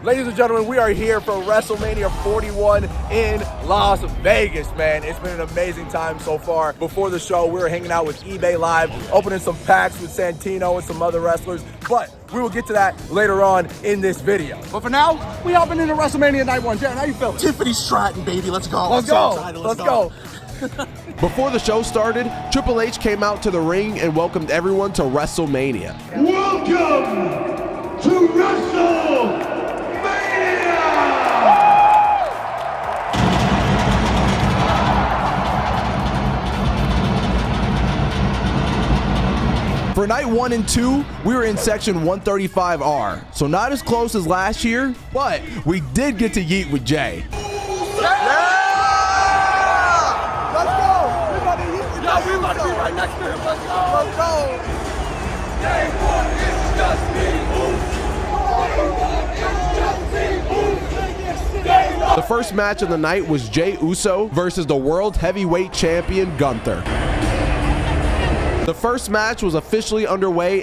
Ladies and gentlemen, we are here for WrestleMania 41 in Las Vegas, man. It's been an amazing time so far. Before the show, we were hanging out with eBay Live, opening some packs with Santino and some other wrestlers, but we will get to that later on in this video. But for now, we hopping into WrestleMania Night 1. Jared, how you feeling? Tiffany Stratton, baby. Let's go. Let's go. Let's go. Before the show started, Triple H came out to the ring and welcomed everyone to WrestleMania. Welcome to WrestleMania! For night 1 and 2, we were in section 135R, so not as close as last year, but we did get to yeet with Jay. We about to be right next to him. Let's go. Let's go. Day 1 is just me. The first match of the night was Jey Uso versus the World Heavyweight Champion Gunther. The first match was officially underway,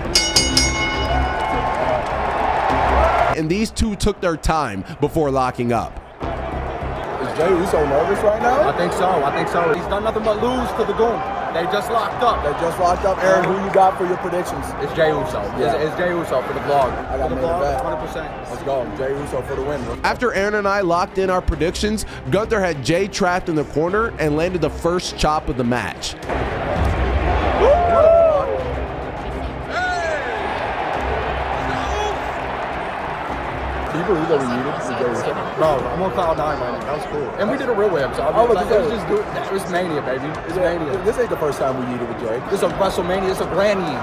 and these two took their time before locking up. Is Jey Uso nervous right now? I think so. He's done nothing but lose to the Goon. They just locked up. Aaron, who you got for your predictions? It's Jey Uso. Yeah. It's Jey Uso for the vlog. I got for the main vlog, event. 100%. Let's go. Jey Uso for the win. After Aaron and I locked in our predictions, Gunther had Jey trapped in the corner and landed the first chop of the match. Can you believe that we needed to Jey Uso? Bro, I'm on cloud 9 right now. That was cool. And we did a real whip, so let's just do it. It's Mania, baby. It's Mania. This ain't the first time we needed with Jey. This is a WrestleMania. It's a granny.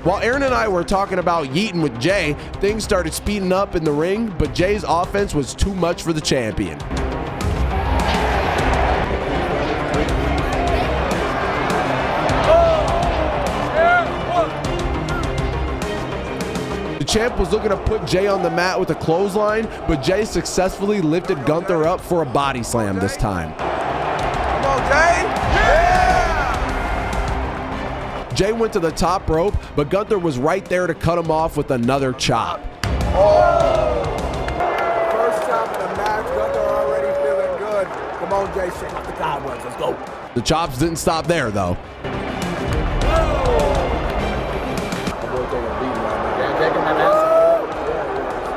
While Aaron and I were talking about yeeting with Jey, things started speeding up in the ring, but Jay's offense was too much for the champion. The champ was looking to put Jey on the mat with a clothesline, but Jey successfully lifted Gunther up for a body slam this time. Come on, Jey! Yeah! Jey went to the top rope, but Gunther was right there to cut him off with another chop. Oh! First chop of the match. Gunther already feeling good. Come on, Jey, shake off the cobwebs. Let's go. The chops didn't stop there, though.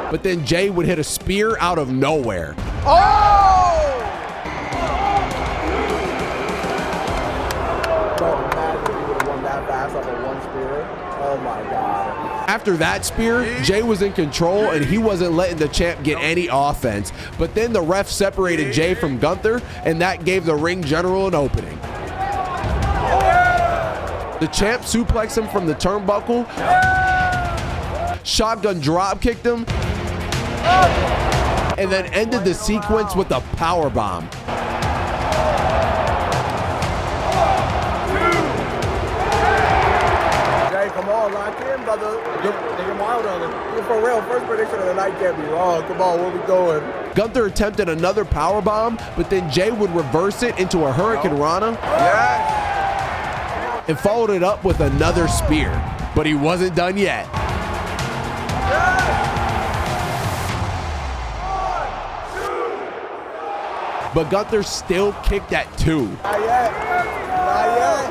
But then Jey would hit a spear out of nowhere. Oh! But imagine if he would have won that fast off of one spear. Oh my God. After that spear, Jey was in control and he wasn't letting the champ get any offense. But then the ref separated Jey from Gunther, and that gave the ring general an opening. The champ suplexed him from the turnbuckle, shotgun drop kicked him, and then ended the sequence with a power bomb. Jey, come on, lock in, brother. They're wild on it. For real, first prediction of the night can't be wrong. Come on, where we going? Gunther attempted another power bomb, but then Jey would reverse it into a Hurricane Rana. Yes. And followed it up with another spear, but he wasn't done yet. But Gunther still kicked at 2. Not yet. Not yet.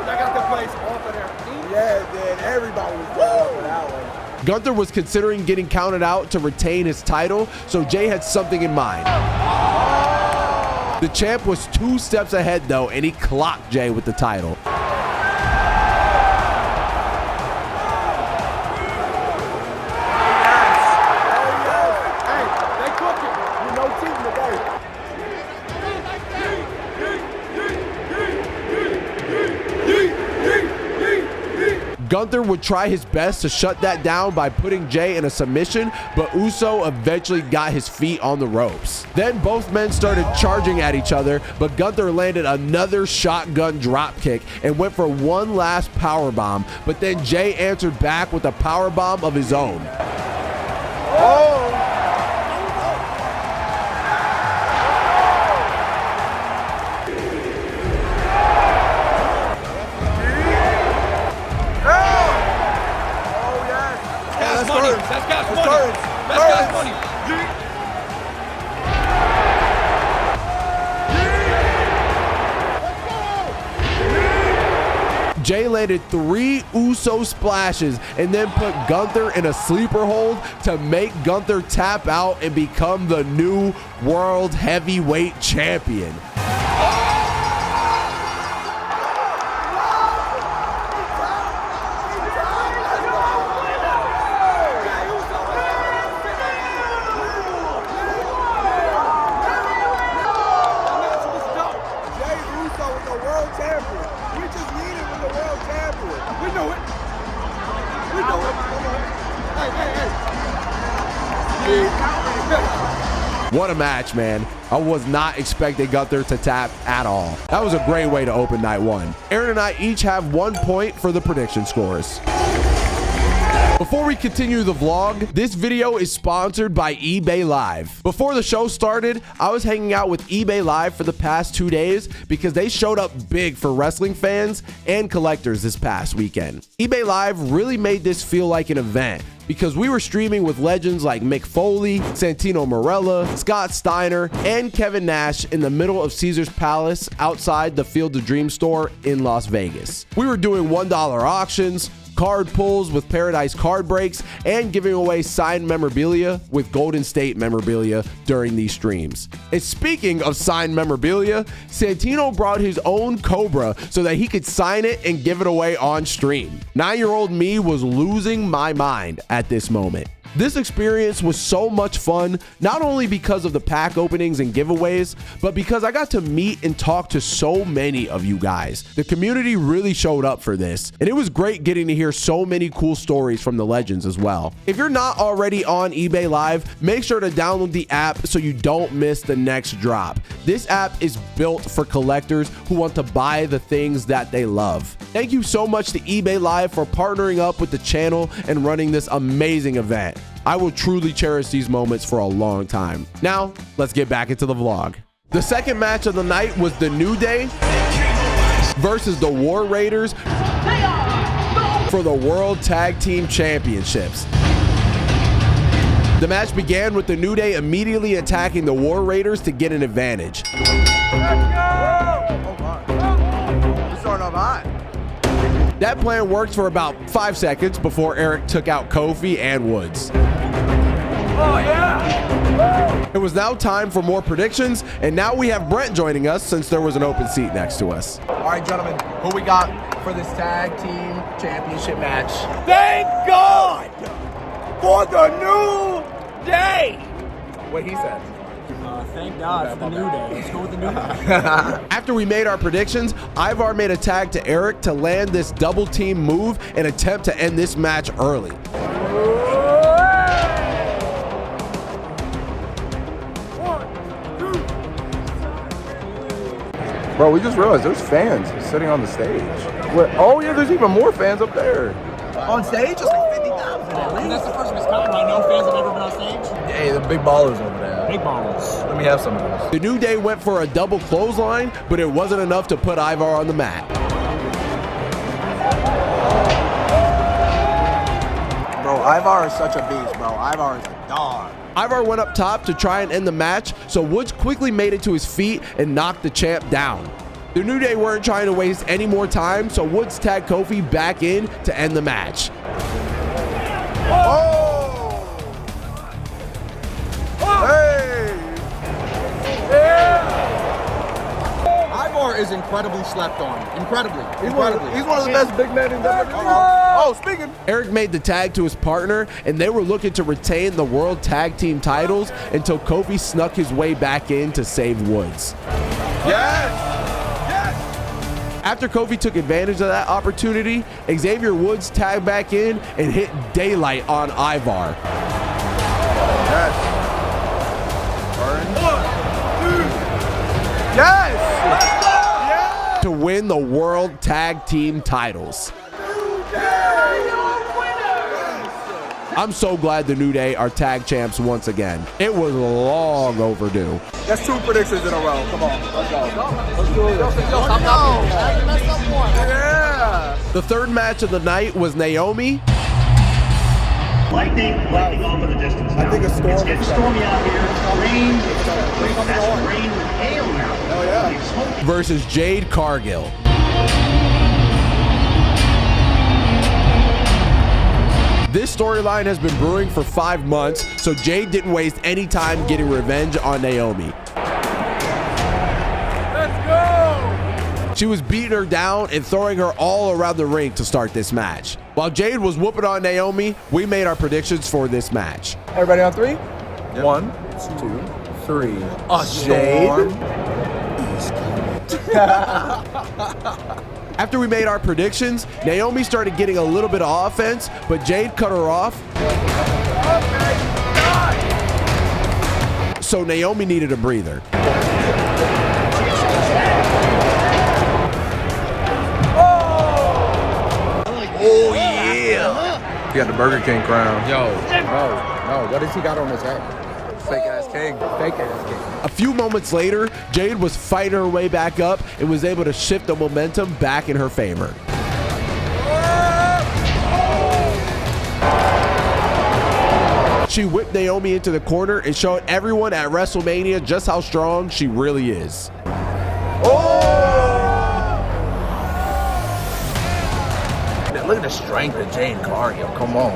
They got the place off of there. Yeah, dude. Everybody was going for that one. Gunther was considering getting counted out to retain his title, so Jey had something in mind. The champ was 2 steps ahead, though, and he clocked Jey with the title. Gunther would try his best to shut that down by putting Jey in a submission, but Uso eventually got his feet on the ropes. Then both men started charging at each other, but Gunther landed another shotgun dropkick and went for one last powerbomb, but then Jey answered back with a powerbomb of his own. Oh! That's gas money. Jay landed 3 Uso splashes and then put Gunther in a sleeper hold to make Gunther tap out and become the new World Heavyweight Champion. What a match, man. I was not expecting Gunther to tap at all. That was a great way to open night one. Aaron and I each have 1 point for the prediction scores. Before we continue the vlog, this video is sponsored by eBay Live. Before the show started, I was hanging out with eBay Live for the past 2 days because they showed up big for wrestling fans and collectors this past weekend. eBay Live really made this feel like an event because we were streaming with legends like Mick Foley, Santino Marella, Scott Steiner, and Kevin Nash in the middle of Caesar's Palace outside the Field of Dreams store in Las Vegas. We were doing $1 auctions, card pulls with Paradise card breaks, and giving away signed memorabilia with Golden State memorabilia during these streams. And speaking of signed memorabilia, Santino brought his own Cobra so that he could sign it and give it away on stream. 9-year-old me was losing my mind at this moment. This experience was so much fun, not only because of the pack openings and giveaways, but because I got to meet and talk to so many of you guys. The community really showed up for this, and it was great getting to hear so many cool stories from the legends as well. If you're not already on eBay Live, make sure to download the app so you don't miss the next drop. This app is built for collectors who want to buy the things that they love. Thank you so much to eBay Live for partnering up with the channel and running this amazing event. I will truly cherish these moments for a long time. Now, let's get back into the vlog. The second match of the night was the New Day versus the War Raiders for the World Tag Team Championships. The match began with the New Day immediately attacking the War Raiders to get an advantage. That plan worked for about 5 seconds before Eric took out Kofi and Woods. Oh, yeah. It was now time for more predictions, and now we have Brent joining us since there was an open seat next to us. All right, gentlemen, who we got for this tag team championship match? Thank God for the New Day. What he said. Thank God for the New Day. Let's go with the New Day. After we made our predictions, Ivar made a tag to Eric to land this double team move and attempt to end this match early. Bro, we just realized there's fans sitting on the stage. What? Oh yeah, there's even more fans up there. On stage? It's like 50,000 at least. That's the first of its kind, right? No fans have ever been on stage? Hey, the big ballers over there. Big ballers. Let me have some of those. The New Day went for a double clothesline, but it wasn't enough to put Ivar on the mat. Bro, Ivar is such a beast, bro. Ivar is a dog. Ivar went up top to try and end the match, so Woods quickly made it to his feet and knocked the champ down. The New Day weren't trying to waste any more time, so Woods tagged Kofi back in to end the match. Oh! Hey! Yeah! Ivar is incredibly slept on. Incredibly. He's one of the best big men in WWE. Oh, speaking. Eric made the tag to his partner, and they were looking to retain the World Tag Team titles until Kofi snuck his way back in to save Woods. Yes! After Kofi took advantage of that opportunity, Xavier Woods tagged back in and hit daylight on Ivar. Yes! Yes! To win the World Tag Team titles. I'm so glad the New Day are tag champs once again. It was long overdue. That's 2 predictions in a row. Come on, let's go. Let's do it. The third match of the night was Naomi Lightning off in the distance now. I think a storm It's getting is stormy out here. Rain. That's rain with hail now. Oh, yeah. versus Jade Cargill. This storyline has been brewing for 5 months, so Jade didn't waste any time getting revenge on Naomi. Let's go! She was beating her down and throwing her all around the ring to start this match. While Jade was whooping on Naomi, we made our predictions for this match. Everybody on 3? 1, 2, 3. Jade. After we made our predictions, Naomi started getting a little bit of offense, but Jade cut her off. So Naomi needed a breather. Oh, yeah. He got the Burger King crown. No, what has he got on his head? Fake ass king. Fake ass king. A few moments later, Jade was fighting her way back up and was able to shift the momentum back in her favor. She whipped Naomi into the corner and showed everyone at WrestleMania just how strong she really is. Look at the strength of Jade Cargill. Come on.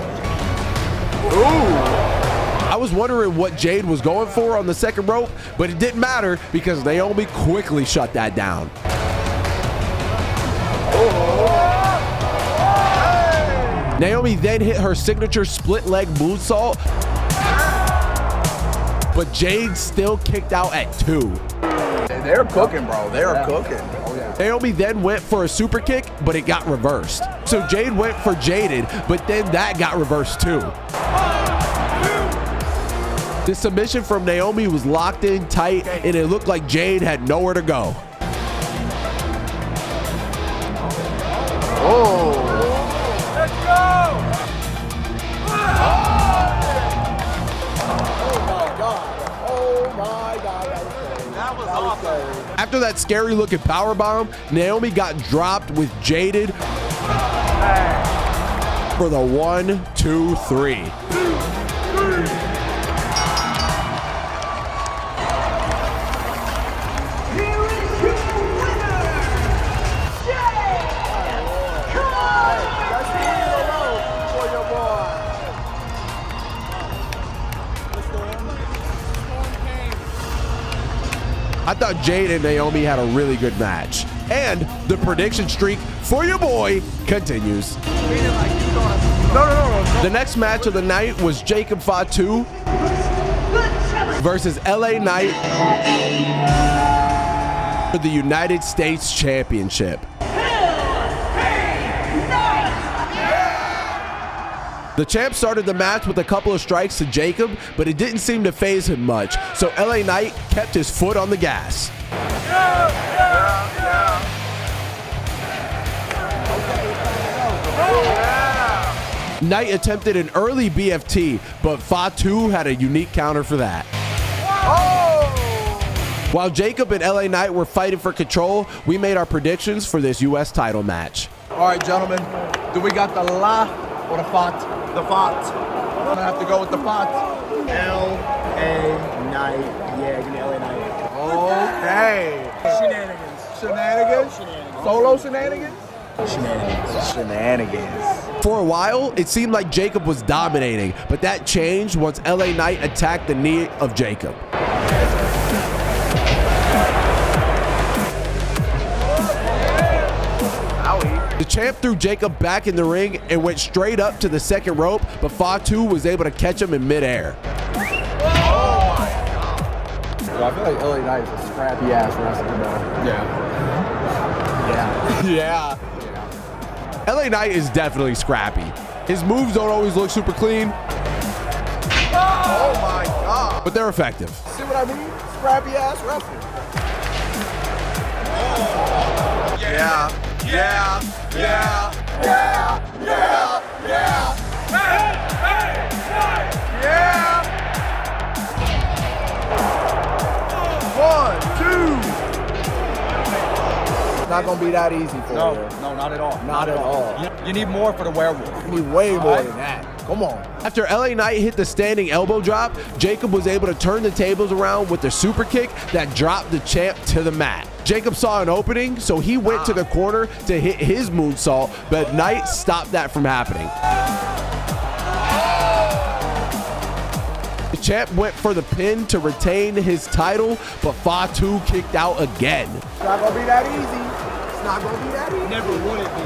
I was wondering what Jade was going for on the second rope, but it didn't matter because Naomi quickly shut that down. Naomi then hit her signature split leg moonsault, but Jade still kicked out at 2. They're cooking, bro. They're cooking. Naomi then went for a super kick, but it got reversed. So Jade went for Jaded, but then that got reversed too. The submission from Naomi was locked in tight, and it looked like Jade had nowhere to go. Let's go! Oh my God. That was awesome. After that scary looking powerbomb, Naomi got dropped with Jaded for the 1, 2, 3. I thought Jade and Naomi had a really good match. And the prediction streak for your boy continues. The next match of the night was Jacob Fatu versus LA Knight for the United States Championship. The champ started the match with a couple of strikes to Jacob, but it didn't seem to faze him much, so LA Knight kept his foot on the gas. Knight attempted an early BFT, but Fatu had a unique counter for that. While Jacob and LA Knight were fighting for control, we made our predictions for this US title match. All right, gentlemen. Do we got the la or the font? The font. I'm gonna have to go with the font. L.A. Knight. Yeah, give me L.A. Knight. Okay. Shenanigans. Solo shenanigans? Shenanigans. For a while, it seemed like Jacob was dominating, but that changed once LA Knight attacked the knee of Jacob. The champ threw Jacob back in the ring and went straight up to the second rope, but Fatu was able to catch him in midair. So I feel like LA Knight is a scrappy ass wrestler, bro. Yeah. LA Knight is definitely scrappy. His moves don't always look super clean, Oh my God. but they're effective. See what I mean? Scrappy ass wrestler. Yeah. One, two. Not gonna be that easy for you. No, not at all. Not at all. You need more for the werewolf. You need way more than that. Come on. After LA Knight hit the standing elbow drop, Jacob was able to turn the tables around with the super kick that dropped the champ to the mat. Jacob saw an opening, so he went to the corner to hit his moonsault, but Knight stopped that from happening. The champ went for the pin to retain his title, but Fatu kicked out again. It's not gonna be that easy. It's not gonna be that easy. Never would it be.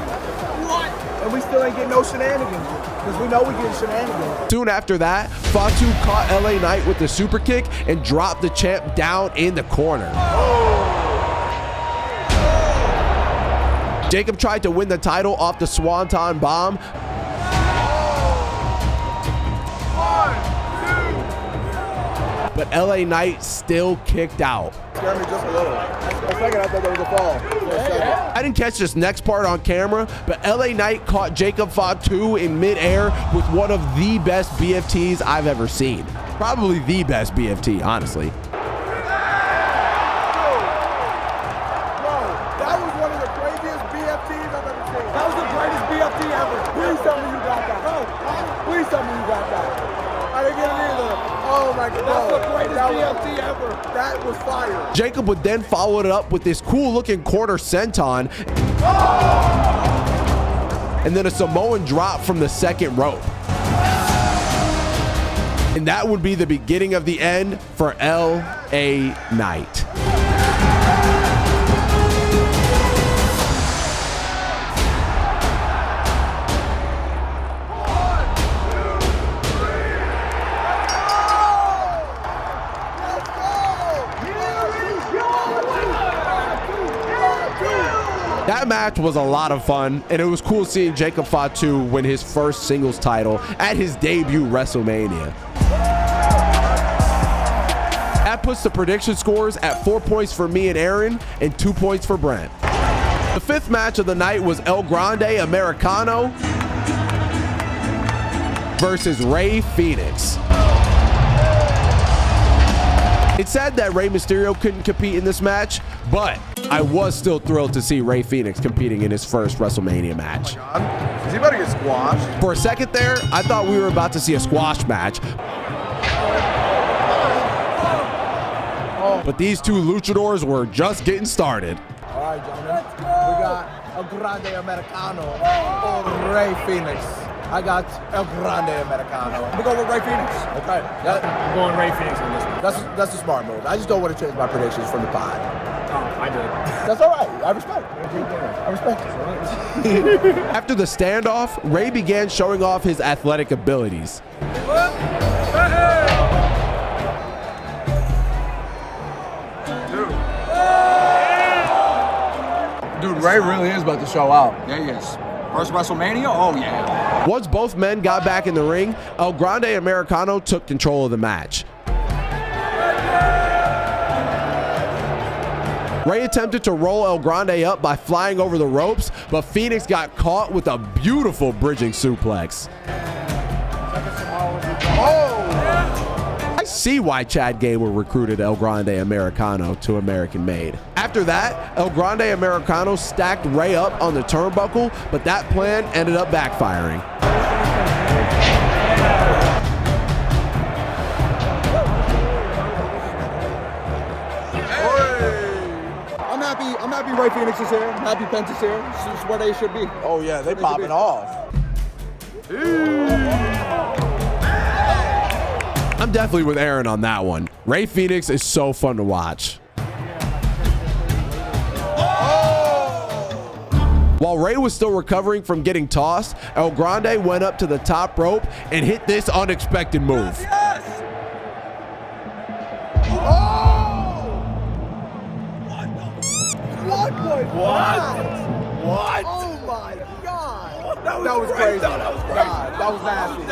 What? And we still ain't getting no shenanigans. Because we know we getting shenanigans. Soon after that, Fatu caught LA Knight with the super kick and dropped the champ down in the corner. Jacob tried to win the title off the Swanton Bomb. But LA Knight still kicked out. Scared me just a little. For a second, I thought that was a fall. I didn't catch this next part on camera, but LA Knight caught Jacob Fatu in midair with one of the best BFTs I've ever seen. Probably the best BFT, honestly. That was one of the craziest BFTs I've ever seen. That was the greatest BFT ever. Please tell me you got that. Please tell me you got that. I didn't get it either. Oh my God. That's the greatest BFT ever. That was fire. Jacob would then follow it up with this cool looking quarter senton. And then a Samoan drop from the second rope. And that would be the beginning of the end for LA Knight. That match was a lot of fun, and it was cool seeing Jacob Fatu win his first singles title at his debut WrestleMania. That puts the prediction scores at 4 points for me and Aaron and 2 points for Brent. The fifth match of the night was El Grande Americano versus Rey Fenix. It's sad that Rey Mysterio couldn't compete in this match, but I was still thrilled to see Rey Fenix competing in his first WrestleMania match. Is he about to get squashed? For a second there, I thought we were about to see a squash match. But these two luchadors were just getting started. All right, gentlemen. We got El Grande Americano or Rey Fenix. I got El Grande Americano. I'm going with Rey Fenix. Okay. I'm going Rey Fenix on this one. That's a smart move. I just don't want to change my predictions from the pod. I did. That's all right. I respect it. I respect it. After the standoff, Rey began showing off his athletic abilities. Dude, Rey really is about to show out. Yeah, he is. First WrestleMania? Oh, yeah. Once both men got back in the ring, El Grande Americano took control of the match. Rey attempted to roll El Grande up by flying over the ropes, but Fenix got caught with a beautiful bridging suplex. I see why Chad Gable recruited El Grande Americano to American Made. After that, El Grande Americano stacked Rey up on the turnbuckle, but that plan ended up backfiring. I'm happy Rey Fenix is here. I'm happy Pence is here. This is where they should be. Oh, yeah. They popping off. I'm definitely with Aaron on that one. Rey Fenix is so fun to watch. While Rey was still recovering from getting tossed, El Grande went up to the top rope and hit this unexpected move. What? Oh my God. That was crazy. That was nasty.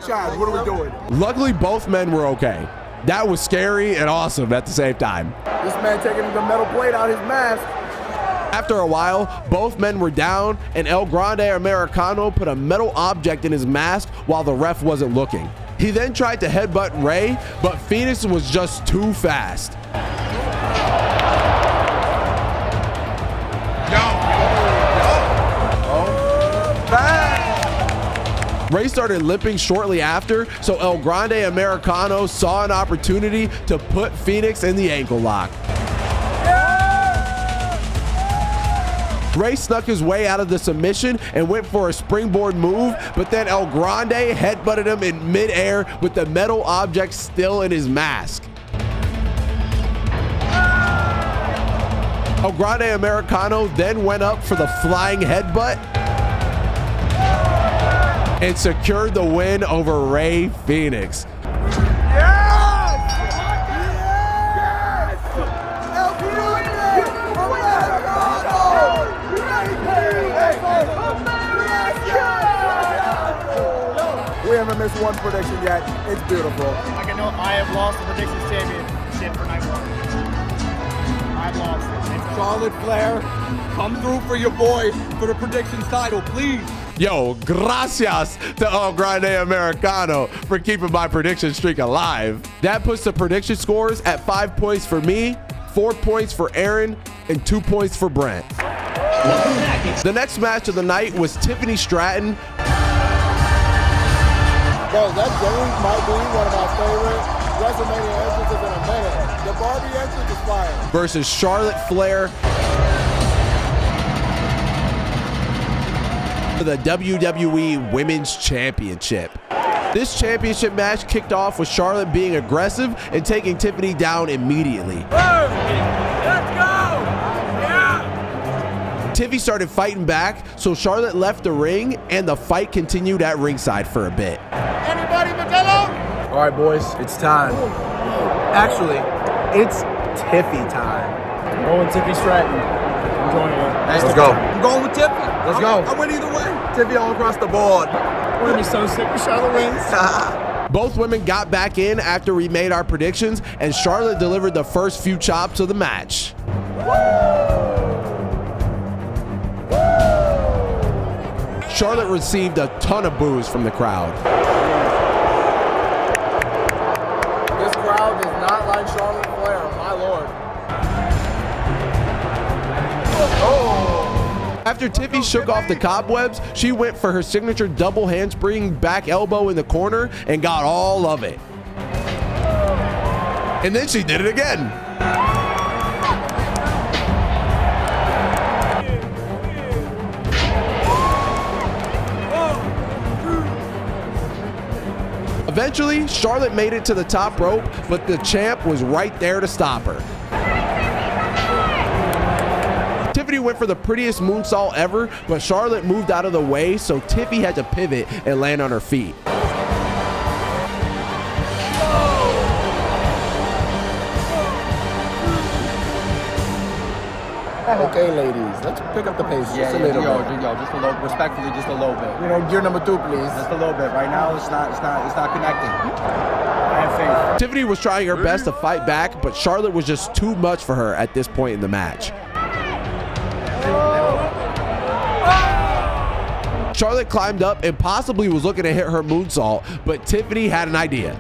Chad, what are we doing? Luckily, both men were okay. That was scary and awesome at the same time. This man taking the metal plate out his mask. After a while, both men were down, and El Grande Americano put a metal object in his mask while the ref wasn't looking. He then tried to headbutt Rey, but Fenix was just too fast. Ray started limping shortly after, so El Grande Americano saw an opportunity to put Phoenix in the ankle lock. Ray snuck his way out of the submission and went for a springboard move, but then El Grande headbutted him in midair with the metal object still in his mask. El Grande Americano then went up for the flying headbutt and secured the win over Ray Phoenix. We haven't missed one prediction yet. It's beautiful. I can know I have lost the predictions championship for night one. I've lost it. Charlotte Flair, come through for your boy for the predictions title, please. Yo, gracias to El Grande Americano for keeping my prediction streak alive. That puts the prediction scores at 5 points for me, 4 points for Aaron, and 2 points for Brent. The next match of the night was Tiffany Stratton. Bro, that game might be one of my favorite WrestleMania entrances in a minute. The Barbie entrance is fire. Versus Charlotte Flair for the WWE Women's Championship. This championship match kicked off with Charlotte being aggressive and taking Tiffany down immediately. Let's go! Yeah! Tiffy started fighting back, so Charlotte left the ring and the fight continued at ringside for a bit. Anybody, Miguelo? All right, boys, it's time. Actually, it's Tiffy time. I'm going Tiffy Stratton. I'm joining you. Let's go. I'm going with Tiffy. Let's go. I win either way. Tiffy all across the board. We're gonna be so sick when Charlotte wins. Both women got back in after we made our predictions, and Charlotte delivered the first few chops of the match. Charlotte received a ton of boos from the crowd. This crowd does not like Charlotte Flair, my lord. After Tiffy shook off the cobwebs, she went for her signature double handspring back elbow in the corner and got all of it. And then she did it again. Eventually, Charlotte made it to the top rope, but the champ was right there to stop her. Tiffany went for the prettiest moonsault ever, but Charlotte moved out of the way, so Tiffy had to pivot and land on her feet. Okay, ladies, let's pick up the pace just a little bit. Just a little, respectfully, just a little bit. You know, gear number 2, please. Just a little bit. Right now, it's not connecting. I have faith. Tiffany was trying her best to fight back, but Charlotte was just too much for her at this point in the match. Charlotte climbed up and possibly was looking to hit her moonsault, but Tiffany had an idea.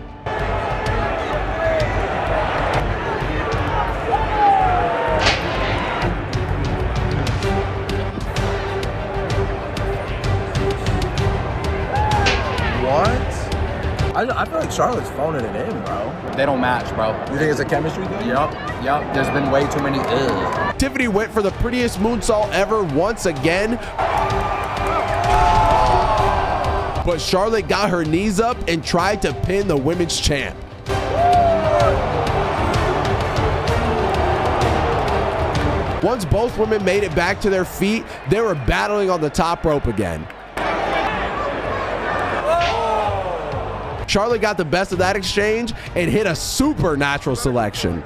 I feel like Charlotte's phoning it in, bro. They don't match, bro. You think it's a chemistry thing? Yep. There's been way too many. Tiffany went for the prettiest moonsault ever once again, but Charlotte got her knees up and tried to pin the women's champ. Once both women made it back to their feet, they were battling on the top rope again. Charlotte got the best of that exchange and hit a supernatural selection.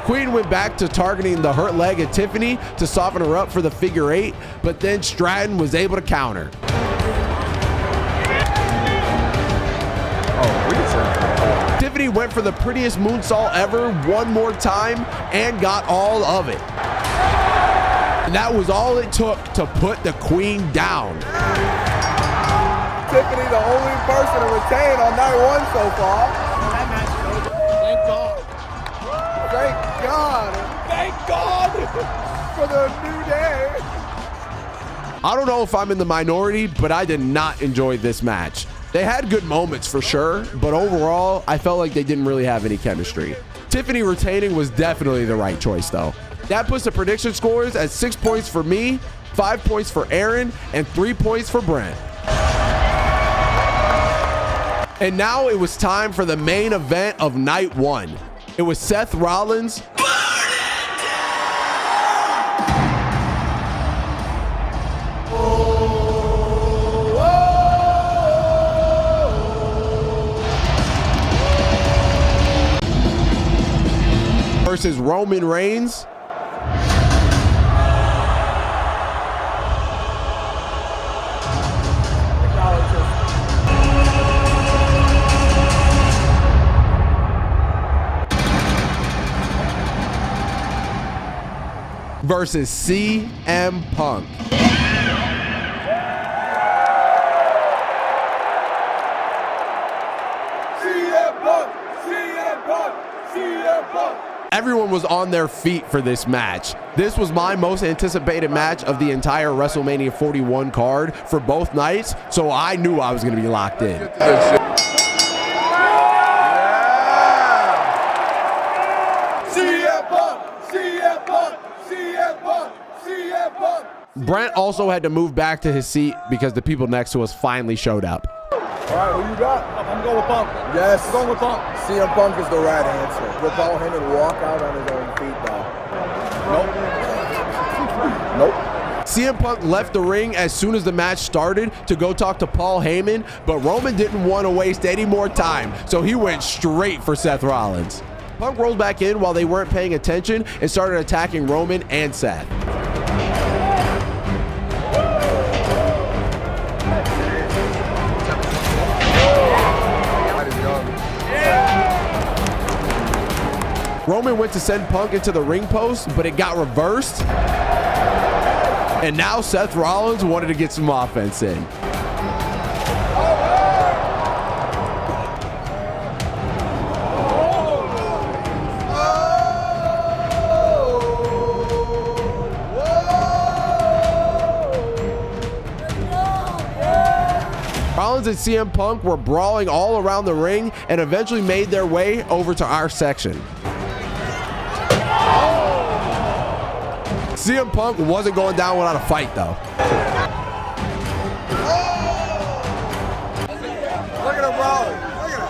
Queen went back to targeting the hurt leg of Tiffany to soften her up for the figure 8, but then Stratton was able to counter. Tiffany went for the prettiest moonsault ever one more time and got all of it. And that was all it took to put the Queen down. Tiffany, the only person to retain on night 1 so far. That match is over. Thank God. So God. Thank God for the new day. I don't know if I'm in the minority, but I did not enjoy this match. They had good moments for sure, but overall, I felt like they didn't really have any chemistry. Tiffany retaining was definitely the right choice though. That puts the prediction scores at 6 points for me, 5 points for Aaron, and 3 points for Brent. And now it was time for the main event of night one. It was Seth Rollins versus Roman Reigns. Versus CM Punk. Everyone was on their feet for this match. This was my most anticipated match of the entire WrestleMania 41 card for both nights, so I knew I was going to be locked in. Brent also had to move back to his seat because the people next to us finally showed up. All right, who you got? I'm going with Punk. Yes. I'm going with Punk. CM Punk is the right answer. Will Paul Heyman walk out on his own feet, though? Nope. CM Punk left the ring as soon as the match started to go talk to Paul Heyman, but Roman didn't want to waste any more time, so he went straight for Seth Rollins. Punk rolled back in while they weren't paying attention and started attacking Roman and Seth. Roman went to send Punk into the ring post, but it got reversed. And now Seth Rollins wanted to get some offense in. Rollins and CM Punk were brawling all around the ring and eventually made their way over to our section. CM Punk wasn't going down without a fight, though. Look at him rolling. Look at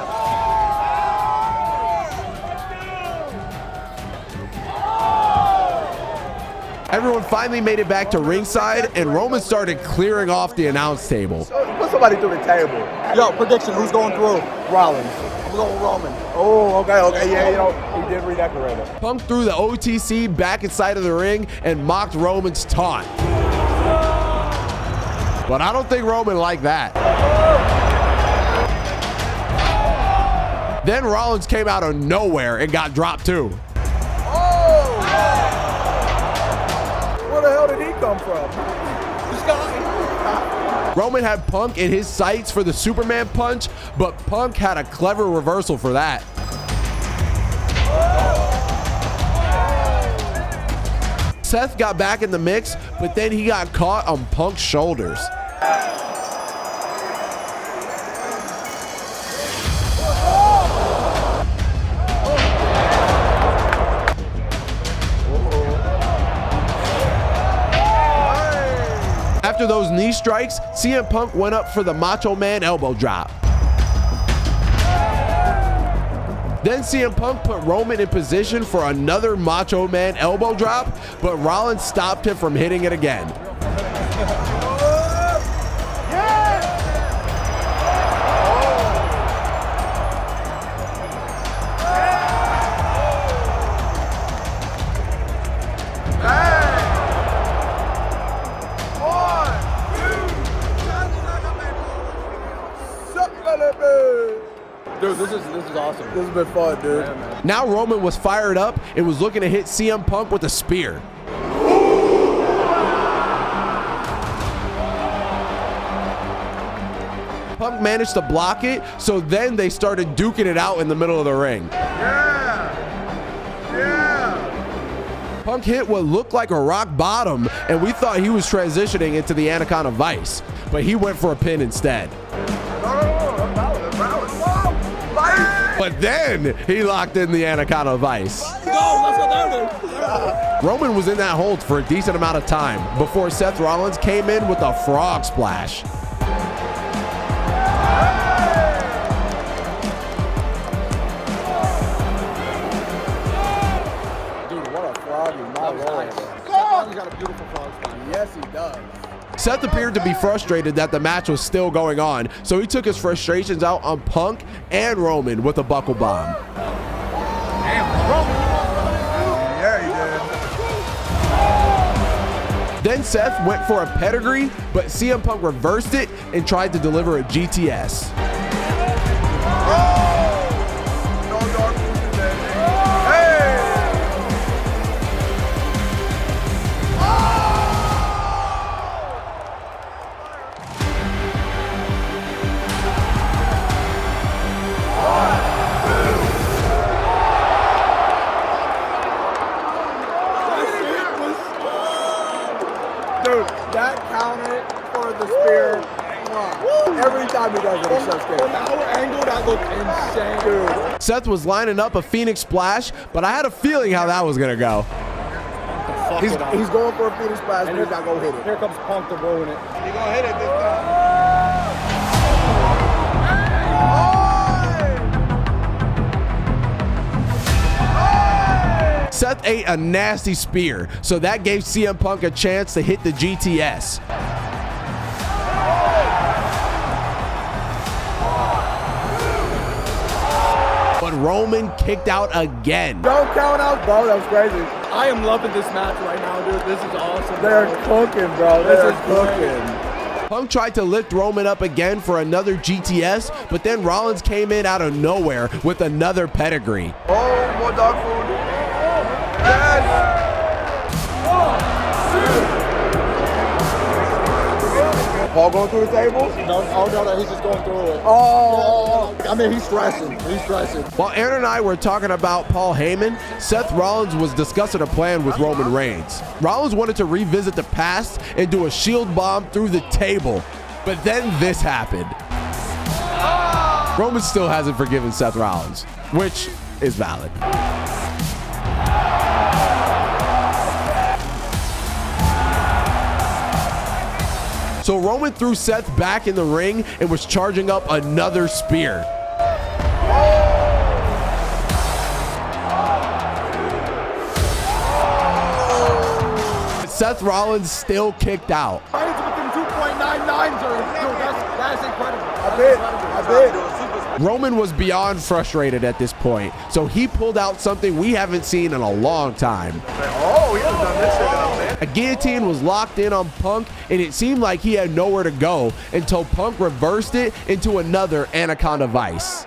him. Everyone finally made it back to ringside, and Roman started clearing off the announce table. Put somebody through the table. Yo, prediction. Who's going through? Rollins. I'm going with Roman. Oh, okay. Yeah, you know, he did redecorate it. Punk threw the OTC back inside of the ring and mocked Roman's taunt. But I don't think Roman liked that. Then Rollins came out of nowhere and got dropped too. Oh! Where the hell did he come from? This guy. Roman had Punk in his sights for the Superman punch, but Punk had a clever reversal for that. Seth got back in the mix, but then he got caught on Punk's shoulders. After those knee strikes, CM Punk went up for the Macho Man elbow drop. Then CM Punk put Roman in position for another Macho Man elbow drop, but Rollins stopped him from hitting it again. Dude, this is awesome. This has been fun, dude. Yeah, Now Roman was fired up and was looking to hit CM Punk with a spear. Punk managed to block it, so then they started duking it out in the middle of the ring. Yeah. Punk hit what looked like a rock bottom, and we thought he was transitioning into the Anaconda Vice, but he went for a pin instead. But then he locked in the Anaconda Vice. Roman was in that hold for a decent amount of time before Seth Rollins came in with a frog splash. Dude, what a frog. My lord. Seth Rollins got a beautiful frog splash. Yes, he does. Seth appeared to be frustrated that the match was still going on, so he took his frustrations out on Punk and Roman with a buckle bomb. Then Seth went for a pedigree, but CM Punk reversed it and tried to deliver a GTS. Dude, that counter for the spear. Every time he does it, it's so scary. From our angle, that looked insane. Dude. Seth was lining up a Phoenix Splash, but I had a feeling how that was going to go. He's going for a Phoenix Splash, and he's not going to hit it. Here comes Punk to ruin it. He's going to hit it this time. Seth ate a nasty spear, so that gave CM Punk a chance to hit the GTS. But Roman kicked out again. Don't count out, bro. That was crazy. I am loving this match right now, dude. This is awesome. They're cooking, bro. This is cooking. Punk tried to lift Roman up again for another GTS, but then Rollins came in out of nowhere with another pedigree. Oh, more dog food. Paul going through the table? No, he's just going through it. Oh, I mean, he's stressing. He's stressing. While Aaron and I were talking about Paul Heyman, Seth Rollins was discussing a plan with Roman Reigns. Rollins wanted to revisit the past and do a shield bomb through the table, but then this happened. Roman still hasn't forgiven Seth Rollins, which is valid. So Roman threw Seth back in the ring and was charging up another spear. Seth Rollins still kicked out. Within 2.99, that's incredible. I bet. Roman was beyond frustrated at this point, so he pulled out something we haven't seen in a long time. Oh, he hasn't done this shit in a minute. A guillotine was locked in on Punk, and it seemed like he had nowhere to go until Punk reversed it into another Anaconda Vice.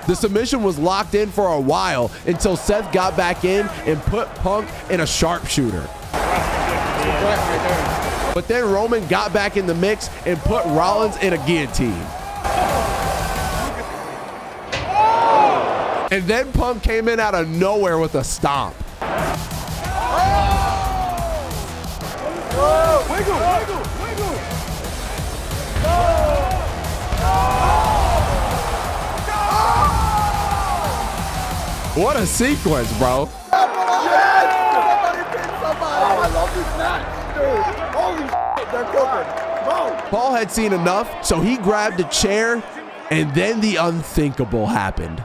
The submission was locked in for a while until Seth got back in and put Punk in a sharpshooter. But then Roman got back in the mix and put Rollins in a guillotine. And then Punk came in out of nowhere with a stomp. What a sequence, bro. I love this match, dude. Holy shit, they're cooking. Bro. Paul had seen enough, so he grabbed a chair, and then the unthinkable happened.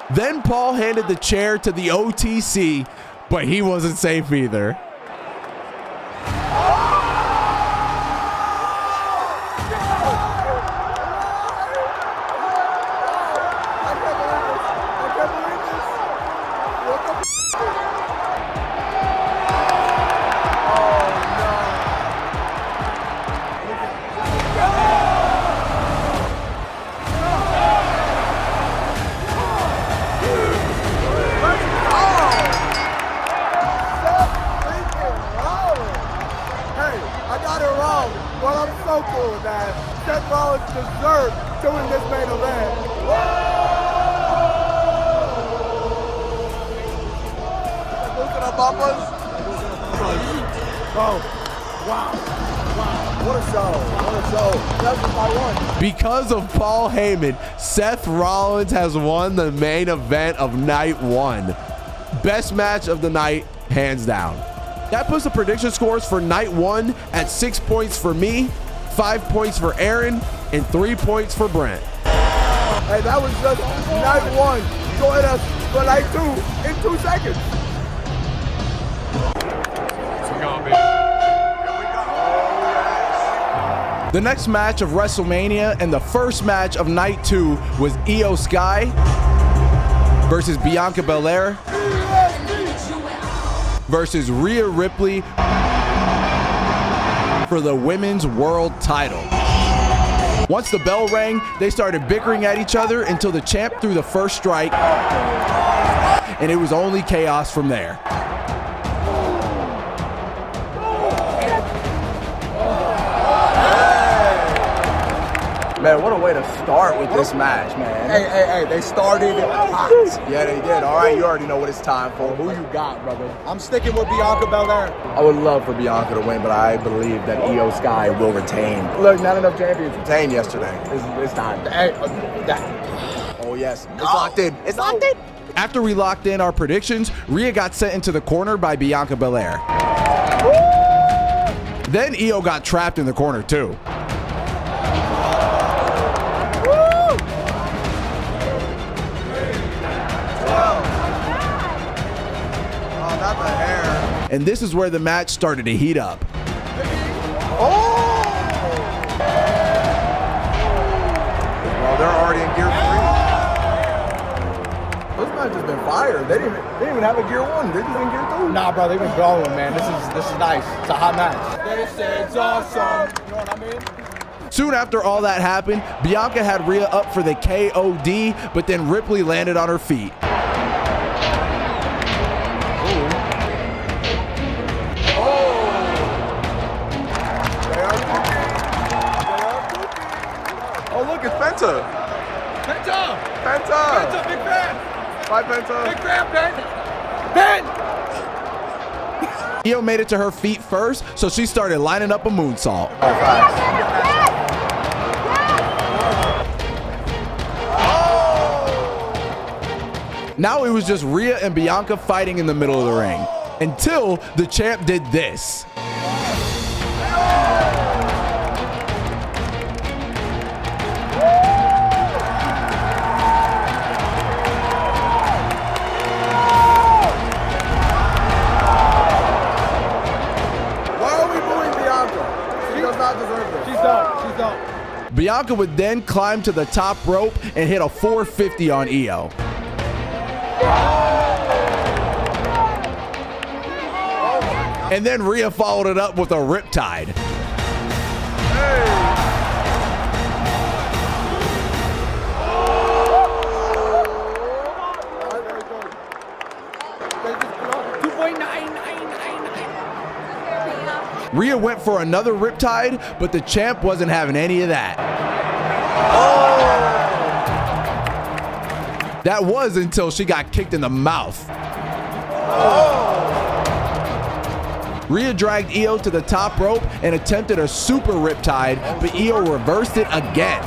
Then Paul handed the chair to the OTC, but he wasn't safe either. deserve to win this main event. Oh, wow. What a show. What a show. That's my one. Because of Paul Heyman, Seth Rollins has won the main event of night 1. Best match of the night, hands down. That puts the prediction scores for night 1 at 6 points for me, 5 points for Aaron, and 3 points for Brent. Hey, that was just night 1. Join us for night 2 in 2 seconds. The next match of WrestleMania and the first match of night 2 was Io Sky versus Bianca Belair versus Rhea Ripley for the women's world title. Once the bell rang, they started bickering at each other until the champ threw the first strike, and it was only chaos from there. Man, what a way to start with this match, man. Hey, they started hot. Yeah, they did. All right, you already know what it's time for. Who you got, brother? I'm sticking with Bianca Belair. I would love for Bianca to win, but I believe that Io Sky will retain. Look, not enough champions retained yesterday. It's time. Hey, Oh, yes. It's locked in. It's locked in. After we locked in our predictions, Rhea got sent into the corner by Bianca Belair. Then Io got trapped in the corner too. And this is where the match started to heat up. Well, they're already in gear 3. Those matches have been fire. They didn't even have a gear 1. They're just in gear 2. nah, bro, they've been going, man. This is nice. It's a hot match. This is awesome. You know what I mean? Soon after all that happened, Bianca had Rhea up for the KOD, but then Ripley landed on her feet. Oh, look, it's Penta. Penta, big fan. Bye, Penta. Big fan, Ben. Io made it to her feet first, so she started lining up a moonsault. Now it was just Rhea and Bianca fighting in the middle of the ring, until the champ did this. Bianca would then climb to the top rope and hit a 450 on Io. And then Rhea followed it up with a riptide. Rhea went for another riptide, but the champ wasn't having any of that. That was until she got kicked in the mouth. Rhea dragged Io to the top rope and attempted a super riptide, but Io reversed it again.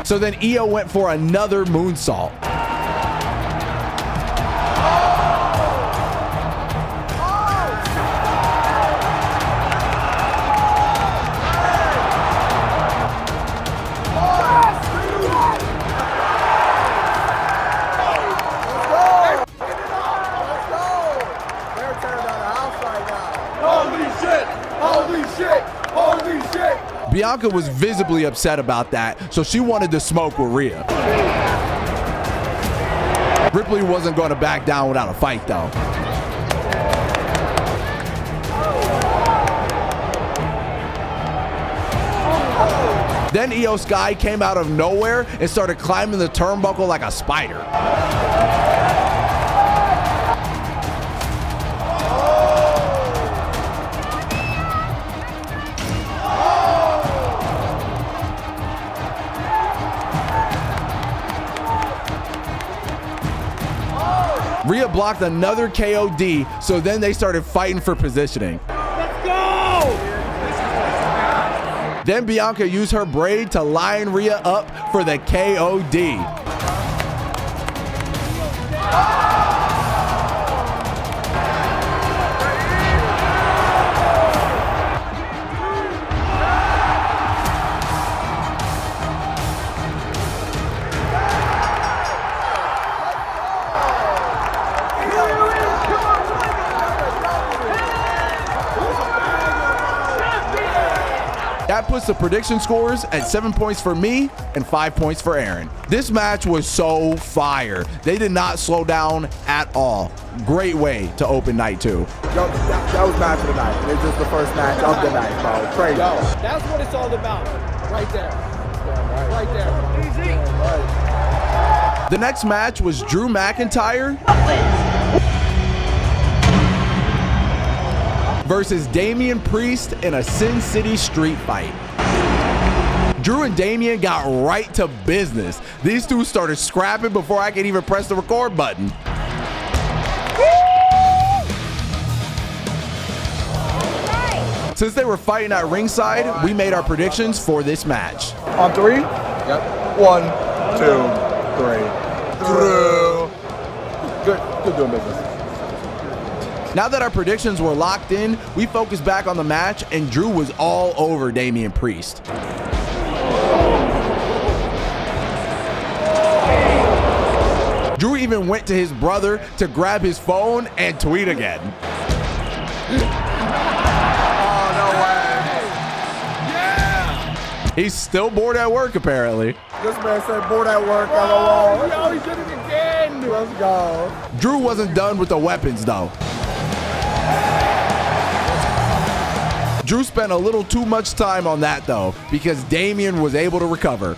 So then Io went for another moonsault. Bianca was visibly upset about that, so she wanted to smoke with Rhea. Ripley wasn't going to back down without a fight, though. Then Io Sky came out of nowhere and started climbing the turnbuckle like a spider. Rhea blocked another KOD, so then they started fighting for positioning. Let's go! Then Bianca used her braid to line Rhea up for the KOD. That puts the prediction scores at 7 points for me and 5 points for Aaron. This match was so fire. They did not slow down at all. Great way to open night 2. Yo, that was match of the night. It's just the first match of the night, bro. Crazy. Yo, that's what it's all about. Right there. Right there. Easy. The next match was Drew McIntyre versus Damian Priest in a Sin City street fight. Drew and Damian got right to business. These two started scrapping before I could even press the record button. Since they were fighting at ringside, we made our predictions for this match. On 3? Yep. 1, 2, 3. Drew. Good doing business. Now that our predictions were locked in, we focused back on the match, and Drew was all over Damian Priest. Drew even went to his brother to grab his phone and tweet again. Oh, no way. Yeah! He's still bored at work, apparently. This man said bored at work, LOL. Yo, he did it again. Let's go. Drew wasn't done with the weapons, though. Drew spent a little too much time on that, though, because Damian was able to recover.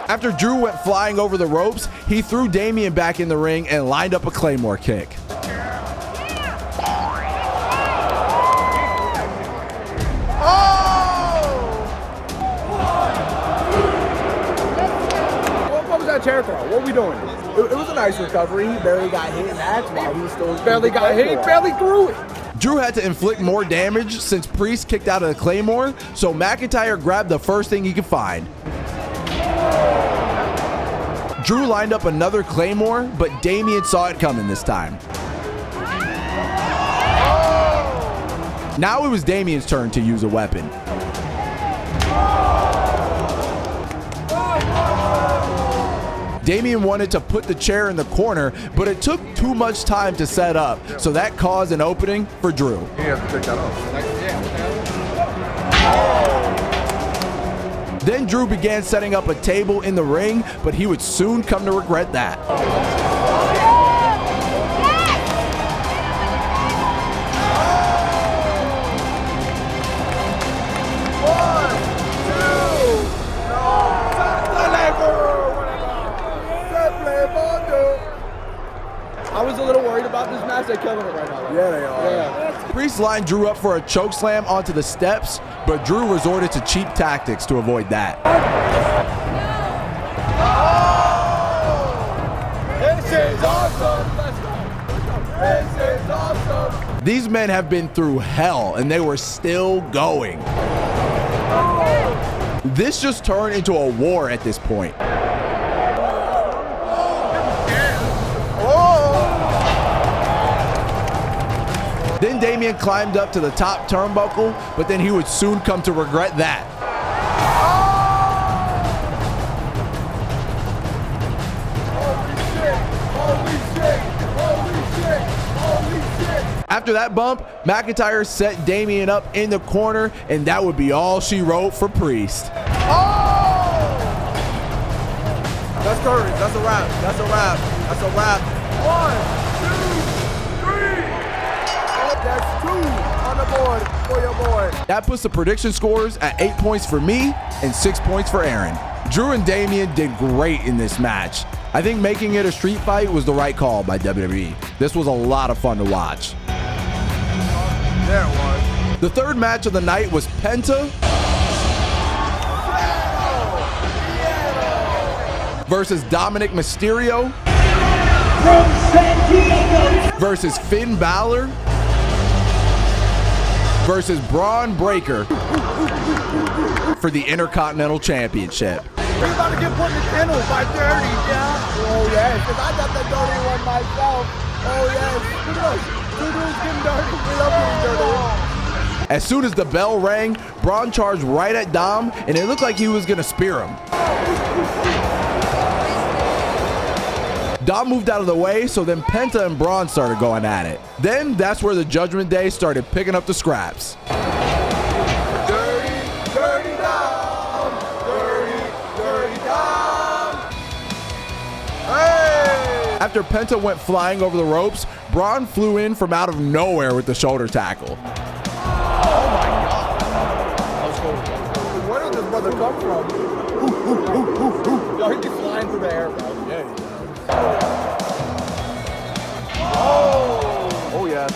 After Drew went flying over the ropes, he threw Damian back in the ring and lined up a Claymore kick. What was that chair throw? What are we doing? It was a nice recovery. He barely got hit, and that's why he still Barely got hit. He barely threw it. Drew had to inflict more damage since Priest kicked out of the Claymore, so McIntyre grabbed the first thing he could find. Drew lined up another Claymore, but Damian saw it coming this time. Now it was Damian's turn to use a weapon. Damian wanted to put the chair in the corner, but it took too much time to set up, so that caused an opening for Drew. You have to take that off. Then Drew began setting up a table in the ring, but he would soon come to regret that. I was a little worried about this match. They're killing it right now. Yeah, they are. Yeah. Priest lined Drew up for a chokeslam onto the steps, but Drew resorted to cheap tactics to avoid that. This is awesome. Let's go. This is awesome. These men have been through hell, and they were still going. This just turned into a war at this point. Then Damian climbed up to the top turnbuckle, but then he would soon come to regret that. After that bump, McIntyre set Damian up in the corner, and that would be all she wrote for Priest. That's courage. That's a wrap. That's a wrap. That's a wrap. 1, 2, 3. That's 2 on the board for your boy. That puts the prediction scores at 8 points for me and 6 points for Aaron. Drew and Damian did great in this match. I think making it a street fight was the right call by WWE. This was a lot of fun to watch. There it was. The third match of the night was Penta versus Dominic Mysterio From San Diego. versus Finn Balor versus Braun Breaker for the Intercontinental Championship. We're about to get put in the kennel by Dirty, yeah? Oh, yes, because I got the dirty one myself. Oh, yes. Look at us. Two dudes getting dirty. We love getting dirty. As soon as the bell rang, Braun charged right at Dom, and it looked like he was going to spear him. Dom moved out of the way, so then Penta and Braun started going at it. Then that's where the Judgment Day started picking up the scraps. Dirty Dom. Dirty Dom. Hey! After Penta went flying over the ropes, Braun flew in from out of nowhere with the shoulder tackle. Where did this brother come from? Yo, he'd be flying through the air, bro. Yeah, he does. Oh, yeah.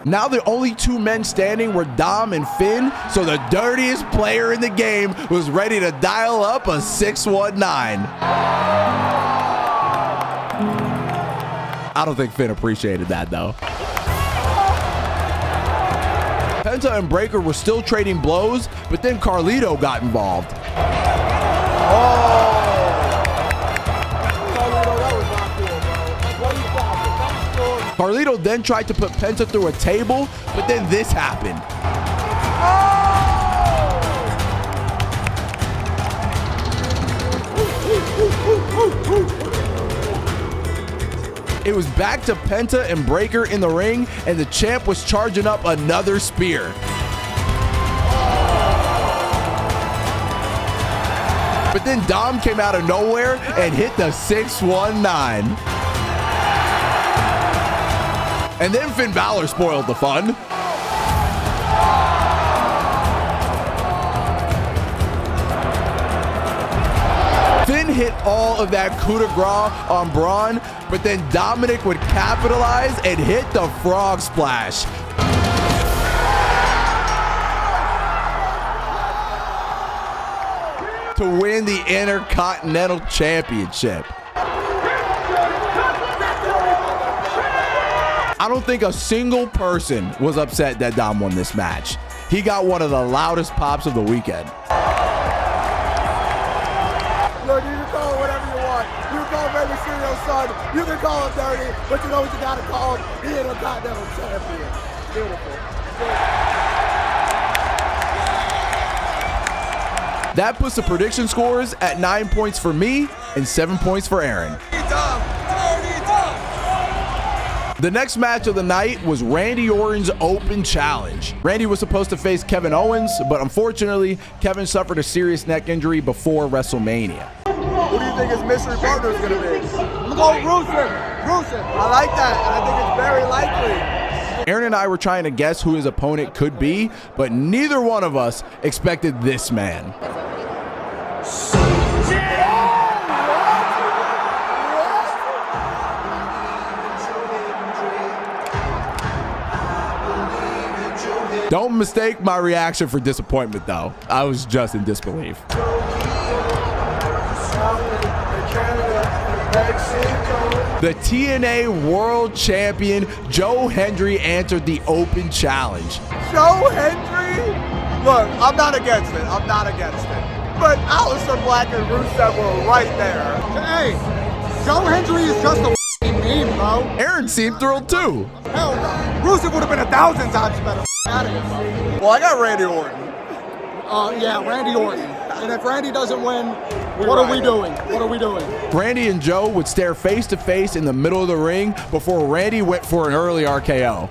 Now the only two men standing were Dom and Finn, so the dirtiest player in the game was ready to dial up a 619. I don't think Finn appreciated that though. Penta and Breaker were still trading blows, but then Carlito got involved. Carlito then tried to put Penta through a table, but then this happened. It was back to Penta and Breaker in the ring, and the champ was charging up another spear. But then Dom came out of nowhere and hit the 619. And then Finn Balor spoiled the fun. Finn hit all of that coup de grace on Braun, but then Dominic would capitalize and hit the frog splash. To win the Intercontinental Championship. I don't think a single person was upset that Dom won this match. He got one of the loudest pops of the weekend. Look, you can call it whatever you want. You can call Rey Mysterio's son. You can call him dirty, but you know what you gotta call him? The Intercontinental Champion. Beautiful. That puts the prediction scores at 9 points for me and 7 points for Aaron. The next match of the night was Randy Orton's Open Challenge. Randy was supposed to face Kevin Owens, but unfortunately, Kevin suffered a serious neck injury before WrestleMania. Who do you think his mystery partner is going to be? I'm going Rusev. I like that, and I think it's very likely. Aaron and I were trying to guess who his opponent could be, but neither one of us expected this man. Don't mistake my reaction for disappointment, though. I was just in disbelief. The TNA World Champion Joe Hendry answered the Open Challenge. Joe Hendry? Look, I'm not against it. But Aleister Black and Rusev were right there. Hey, Joe Hendry is just a name, bro. Aaron seemed thrilled, too. Hell no. Rusev would have been 1,000 times better. Well, I got Randy Orton. Yeah, Randy Orton. And if Randy doesn't win, what are we doing? Randy and Joe would stare face to face in the middle of the ring before Randy went for an early RKO.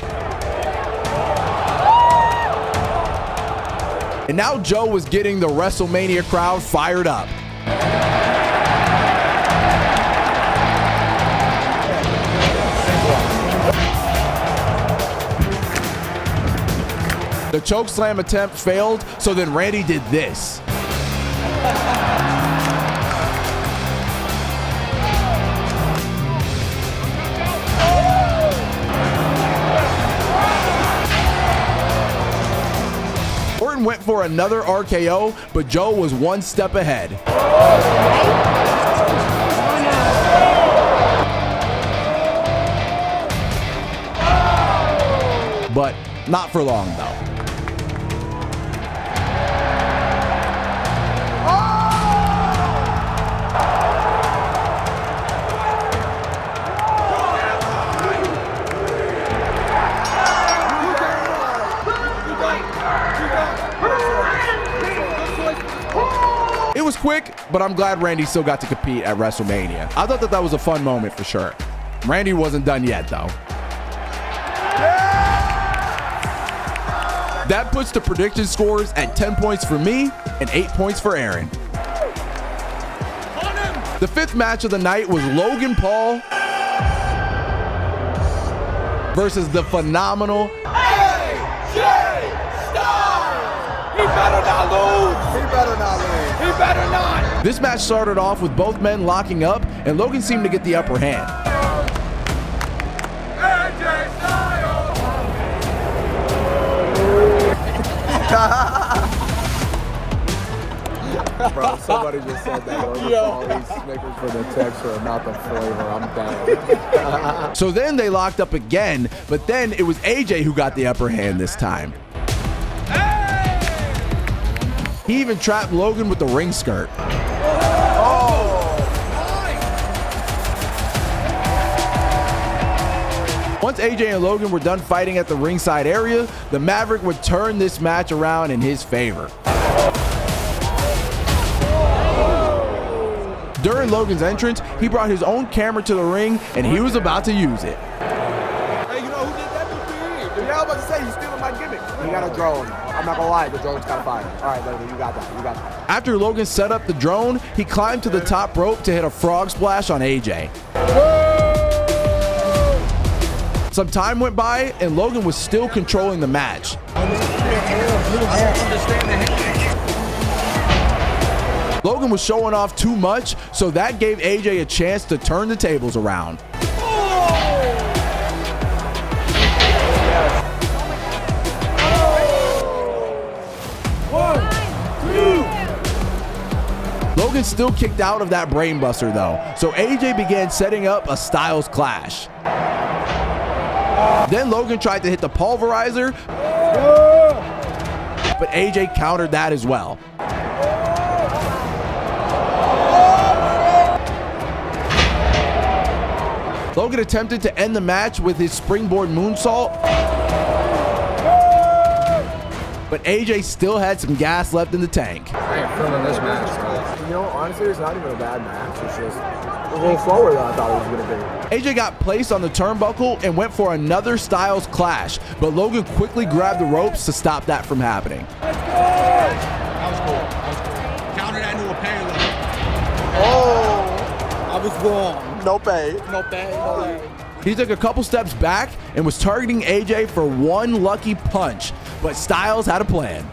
And now Joe was getting the WrestleMania crowd fired up. The chokeslam attempt failed, so then Randy did this. went for another RKO, but Joe was one step ahead. But not for long, though. It was quick, but I'm glad Randy still got to compete at WrestleMania. I thought that was a fun moment for sure. Randy wasn't done yet, though. That puts the prediction scores at 10 points for me and 8 points for Aaron. The fifth match of the night was Logan Paul versus the phenomenal AJ Styles! He better not lose. He better not lose. He better not. This match started off with both men locking up, and Logan seemed to get the upper hand. AJ Styles! Bro, somebody just said that on the phone. These Snickers for the texture and not the flavor. I'm down. So then they locked up again, but then it was AJ who got the upper hand this time. He even trapped Logan with the ring skirt. Once AJ and Logan were done fighting at the ringside area, the Maverick would turn this match around in his favor. During Logan's entrance, he brought his own camera to the ring, and he was about to use it. Hey, you know who did that to me? Yeah, I was about to say, he's stealing my gimmick. He got a drone. I'm not gonna lie, the drone's kind of fire. All right, Logan, you got that. You got that. After Logan set up the drone, he climbed to the top rope to hit a frog splash on AJ. Some time went by, and Logan was still controlling the match. Logan was showing off too much, so that gave AJ a chance to turn the tables around. Logan still kicked out of that brainbuster though, so AJ began setting up a Styles clash. Then Logan tried to hit the pulverizer, but AJ countered that as well. Logan attempted to end the match with his springboard moonsault, but AJ still had some gas left in the tank. I ain't feeling this match, bro. You know, honestly, it's not even a bad match. It's just a little slower than I thought it was going to be. AJ got placed on the turnbuckle and went for another Styles clash, but Logan quickly grabbed the ropes to stop that from happening. That was cool. Counter that into a payload. Oh, I was wrong. No pay. No pay. No pay. He took a couple steps back and was targeting AJ for one lucky punch, but Styles had a plan.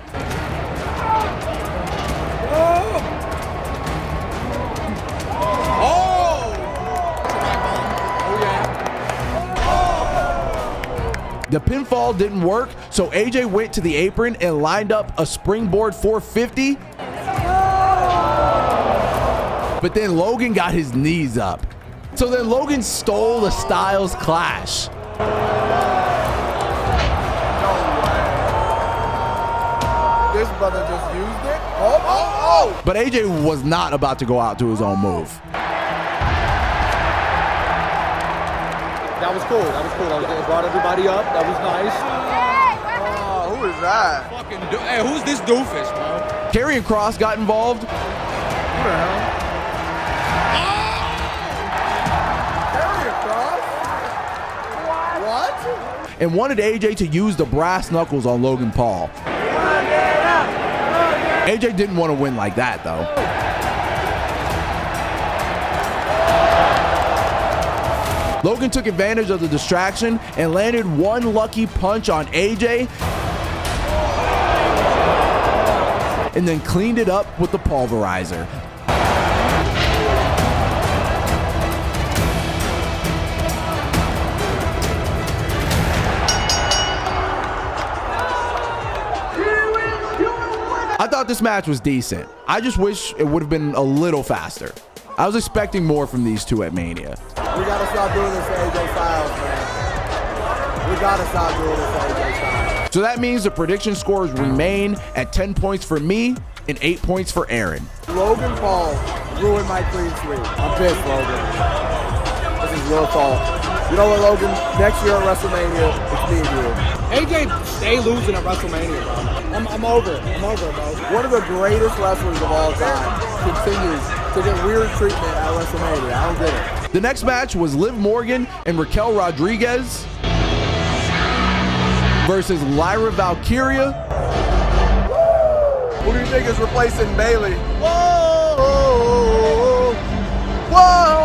The pinfall didn't work, so AJ went to the apron and lined up a springboard 450. But then Logan got his knees up. So then Logan stole the Styles clash. This brother just used it. Oh. But AJ was not about to go out to his own move. That was cool. That was cool. It brought everybody up. That was nice. Oh, who is that? Hey, who's this doofus, bro? Karrion Kross got involved. Who the hell? Karrion Kross? What? And wanted AJ to use the brass knuckles on Logan Paul. AJ didn't want to win like that, though. Logan took advantage of the distraction and landed one lucky punch on AJ and then cleaned it up with the pulverizer. Here is your I thought this match was decent. I just wish it would have been a little faster. I was expecting more from these two at Mania. We gotta stop doing this to AJ Styles, man. We gotta stop doing this to AJ Styles. So that means the prediction scores remain at 10 points for me and 8 points for Aaron. Logan Paul ruined my clean sweep. I'm pissed, Logan. This is your fault. You know what, Logan? Next year at WrestleMania, it's me and you. AJ, stay losing at WrestleMania, bro. I'm over it. I'm over it, bro. One of the greatest wrestlers of all time continues to get weird treatment at WrestleMania. I don't get it. The next match was Liv Morgan and Raquel Rodriguez versus Lyra Valkyria. Who do you think is replacing Bayley? Whoa! Whoa!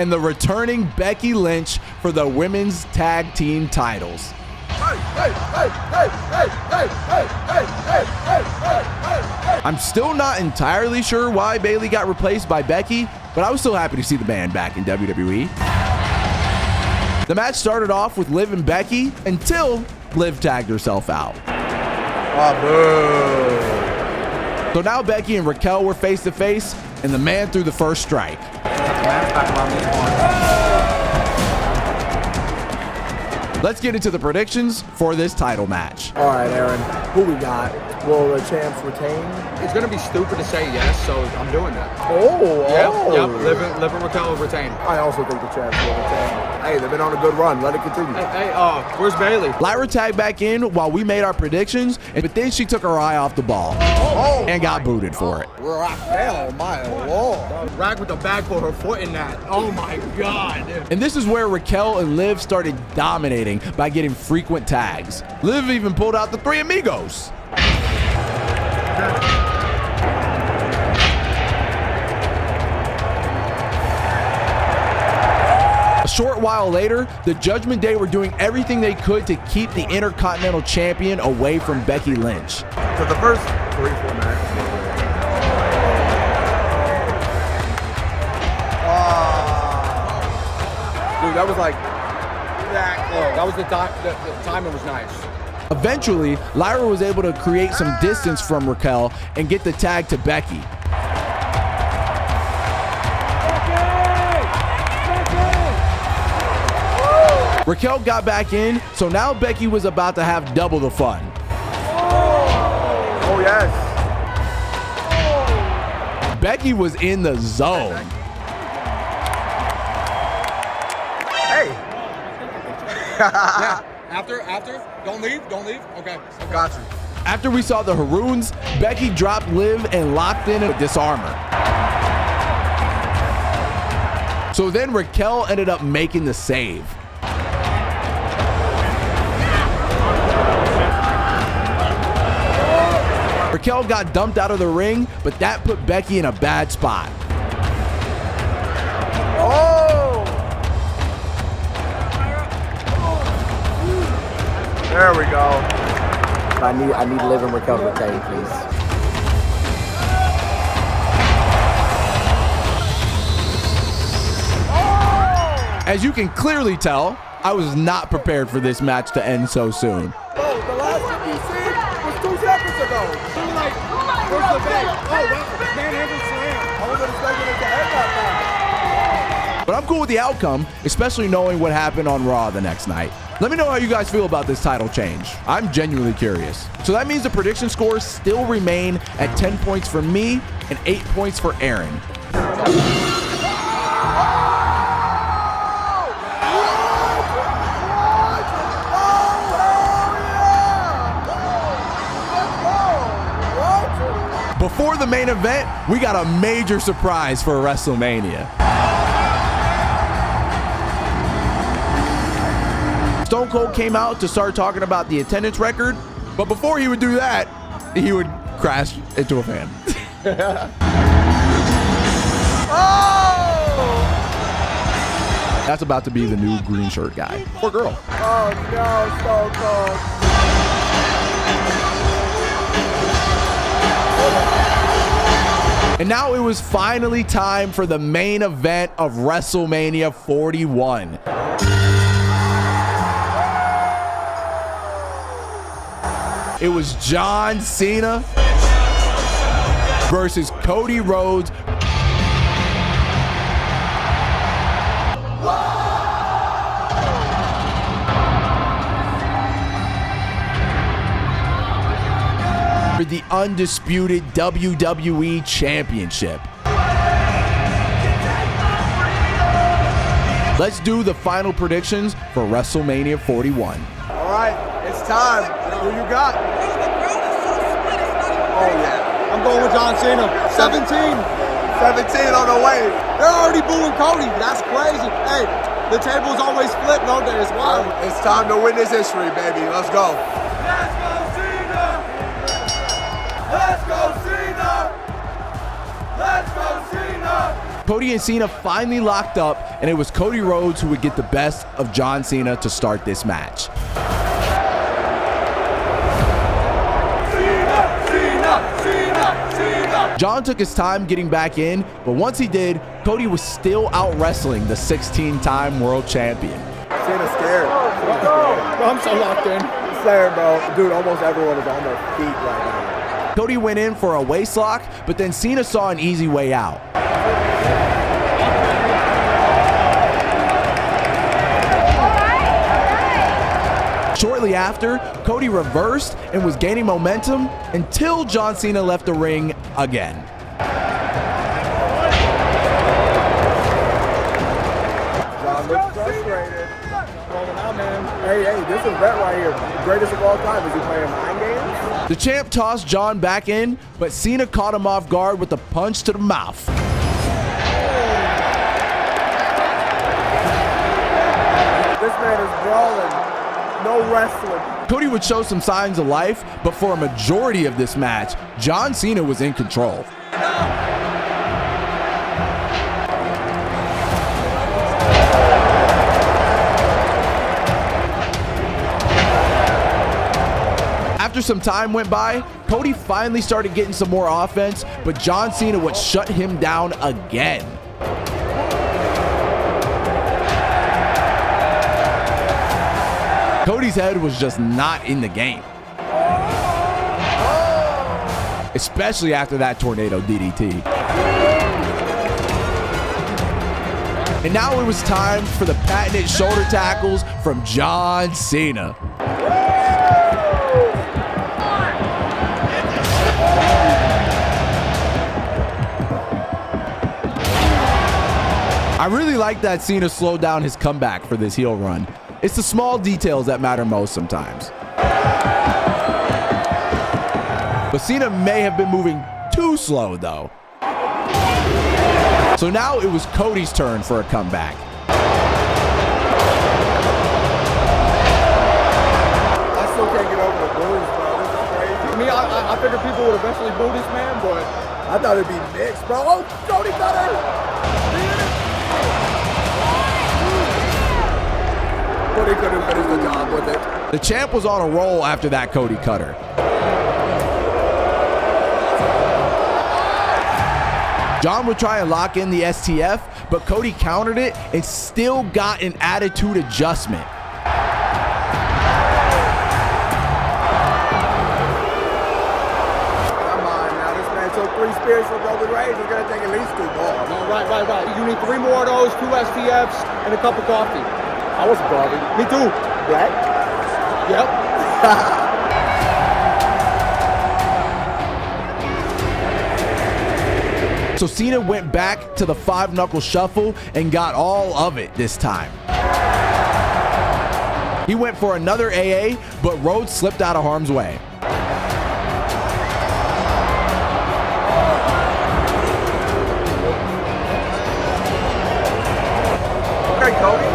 And the returning Becky Lynch for the women's tag team titles. I'm still not entirely sure why Bayley got replaced by Becky, but I was still happy to see the band back in WWE. The match started off with Liv and Becky until Liv tagged herself out. So now Becky and Raquel were face to face, and the man threw the first strike. Let's get into the predictions for this title match. All right, Aaron, who we got? Will the champs retain? It's gonna be stupid to say yes, so I'm doing that. Yep. Liv and Raquel will retain. I also think the champs will retain. Hey, they've been on a good run. Let it continue. Where's Bayley? Lyra tagged back in while we made our predictions, but then she took her eye off the ball and got booted for it. Raquel, my lord. Rack with the back for her foot in that. Oh my God. And this is where Raquel and Liv started dominating by getting frequent tags. Liv even pulled out the Three Amigos. A short while later, the Judgment Day were doing everything they could to keep the Intercontinental Champion away from Becky Lynch. So the first 3-4 matches. Dude, that was like that close. That was the timing was nice. Eventually, Lyra was able to create some distance from Raquel and get the tag to Becky. Raquel got back in, so now Becky was about to have double the fun. Oh, yes. Becky was in the zone. Hey. Yeah. After, don't leave. Okay. Got you. After we saw the Haroons, Becky dropped Liv and locked in a disarmer. So then Raquel ended up making the save. Raquel got dumped out of the ring, but that put Becky in a bad spot. Oh! There we go. I need Liv and Raquel to retain, please. As you can clearly tell, I was not prepared for this match to end so soon. Oh, the last thing you see was 2 seconds ago. Like, where's the bag? Oh, manhandle slam. I wasn't expecting it to end that fast. But I'm cool with the outcome, especially knowing what happened on Raw the next night. Let me know how you guys feel about this title change. I'm genuinely curious. So that means the prediction scores still remain at 10 points for me and 8 points for Aaron. Before the main event, we got a major surprise for WrestleMania. Stone Cold came out to start talking about the attendance record, but before he would do that, he would crash into a fan. That's about to be the new green shirt guy or girl. Oh no, Stone Cold. And now it was finally time for the main event of WrestleMania 41. It was John Cena versus Cody Rhodes. For the undisputed WWE Championship. Let's do the final predictions for WrestleMania 41. All right, it's time. Who you got? Oh, yeah. I'm going with John Cena. 17 on the way. They're already booing Cody. That's crazy. Hey, the table's always flipped, don't they? It's wild. It's time to witness history, baby. Let's go. Let's go, Cena! Let's go, Cena! Let's go, Cena! Cody and Cena finally locked up, and it was Cody Rhodes who would get the best of John Cena to start this match. John took his time getting back in, but once he did, Cody was still out wrestling the 16-time world champion. Cena's scared. I'm so locked in. Scared, bro. Dude, almost everyone is on their feet right now. Cody went in for a waist lock, but then Cena saw an easy way out. Shortly after, Cody reversed and was gaining momentum until John Cena left the ring again. John looks frustrated. Hey, this is Vet right here. The greatest of all time. Is he playing mind games? The champ tossed John back in, but Cena caught him off guard with a punch to the mouth. This man is brawling. No wrestling. Cody would show some signs of life, but for a majority of this match, John Cena was in control. After some time went by, Cody finally started getting some more offense, but John Cena would shut him down again. Cody's head was just not in the game. Especially after that tornado DDT. And now it was time for the patented shoulder tackles from John Cena. I really like that Cena slowed down his comeback for this heel run. It's the small details that matter most sometimes. But Cena may have been moving too slow though. So now it was Cody's turn for a comeback. I still can't get over the boos, bro. This is crazy. I mean, I figured people would eventually boo this man, but I thought it'd be mixed, bro. Oh, Cody got her. Cody couldn't finish the job with it. The champ was on a roll after that Cody cutter. John would try and lock in the STF, but Cody countered it and still got an attitude adjustment. Come on now, this man took 3 spears from Roman Reigns. He's gonna take at least 2 more. no, right. You need 3 more of those, 2 STFs, and a cup of coffee. I was coffee. Me too. Black? Yep. So Cena went back to the 5-knuckle shuffle and got all of it this time. He went for another AA, but Rhodes slipped out of harm's way. Okay, Cody.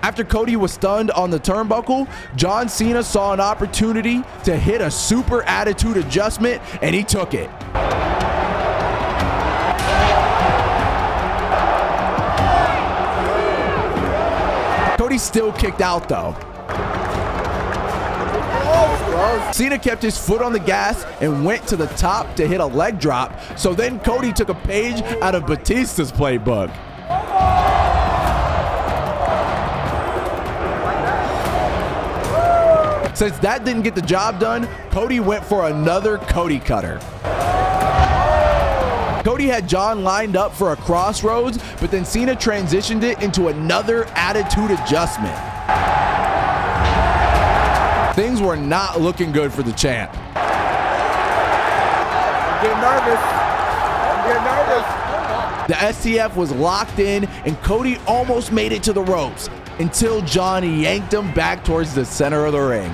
After Cody was stunned on the turnbuckle, John Cena saw an opportunity to hit a super attitude adjustment, and he took it. Cody still kicked out though. Oh, bro. Cena kept his foot on the gas and went to the top to hit a leg drop. So then Cody took a page out of Batista's playbook. Since that didn't get the job done, Cody went for another Cody cutter. Cody had John lined up for a crossroads, but then Cena transitioned it into another attitude adjustment. Things were not looking good for the champ. I'm getting nervous. The STF was locked in, and Cody almost made it to the ropes until John yanked him back towards the center of the ring.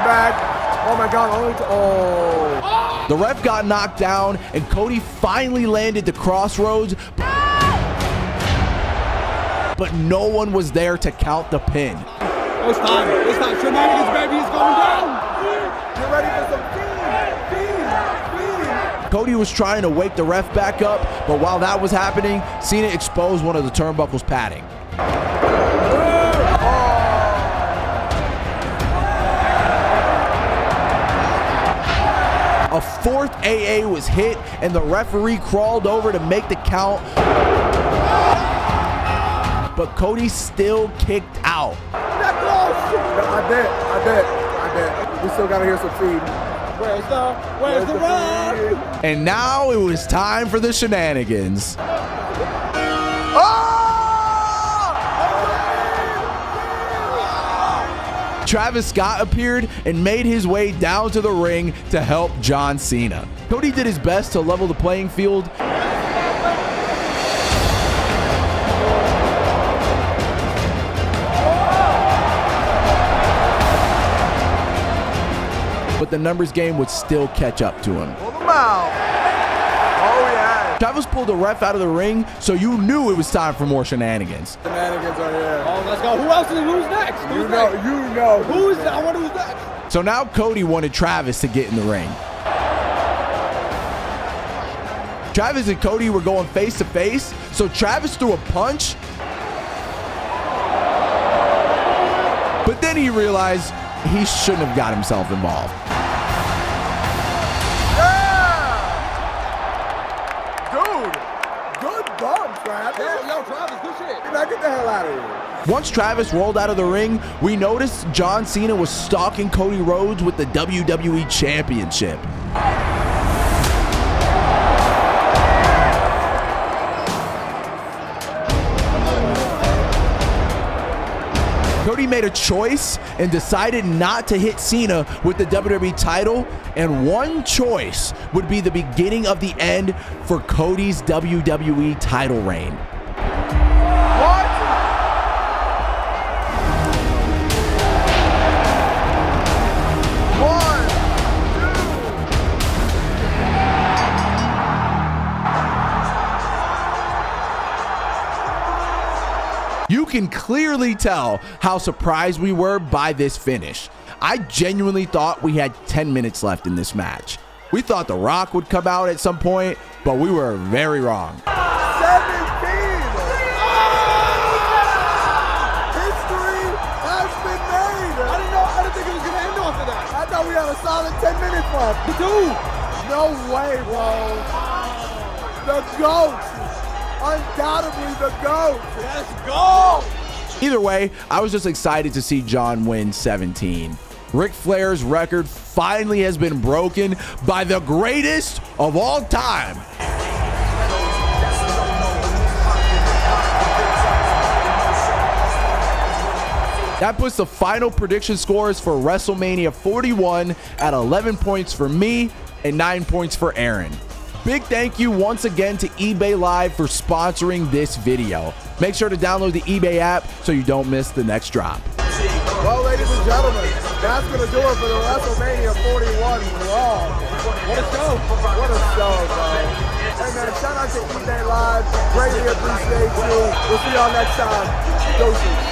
Back. Oh my God, The ref got knocked down, and Cody finally landed the crossroads, but no one was there to count the pin. It's time. Shenanigans, baby, is going down. Get ready for some feed. Cody was trying to wake the ref back up, but while that was happening, Cena exposed one of the turnbuckle's padding. A fourth AA was hit, and the referee crawled over to make the count, but Cody still kicked out. I bet. We still gotta hear some feed. Where's the run? And now it was time for the shenanigans. Travis Scott appeared and made his way down to the ring to help John Cena. Cody did his best to level the playing field, but the numbers game would still catch up to him. Pull them out. Oh yeah. Travis pulled the ref out of the ring, so you knew it was time for more shenanigans. Shenanigans are here. Oh, let's go. Who else is who's next? You know. Who's I wonder who's next. So now Cody wanted Travis to get in the ring. Travis and Cody were going face to face, so Travis threw a punch, but then he realized he shouldn't have got himself involved. Yo, Travis, good shit. Now get the hell out of here. Once Travis rolled out of the ring, we noticed John Cena was stalking Cody Rhodes with the WWE Championship. Cody made a choice and decided not to hit Cena with the WWE title, and one choice would be the beginning of the end for Cody's WWE title reign. You can clearly tell how surprised we were by this finish. I genuinely thought we had 10 minutes left in this match. We thought The Rock would come out at some point, but we were very wrong. 17! History has been made! I didn't think it was gonna end off of that. I thought we had a solid 10 minutes left. Dude! No way, bro. The GOAT! Undoubtedly the GOAT! Let's go! Either way, I was just excited to see John win 17. Ric Flair's record finally has been broken by the greatest of all time. That puts the final prediction scores for WrestleMania 41 at 11 points for me and 9 points for Aaron. Big thank you once again to eBay Live for sponsoring this video. Make sure to download the eBay app so you don't miss the next drop. Well, ladies and gentlemen, that's going to do it for the WrestleMania 41 vlog. What a show. What a show, bro. Hey, man, shout out to eBay Live. Greatly appreciate you. We'll see y'all next time. Deuces.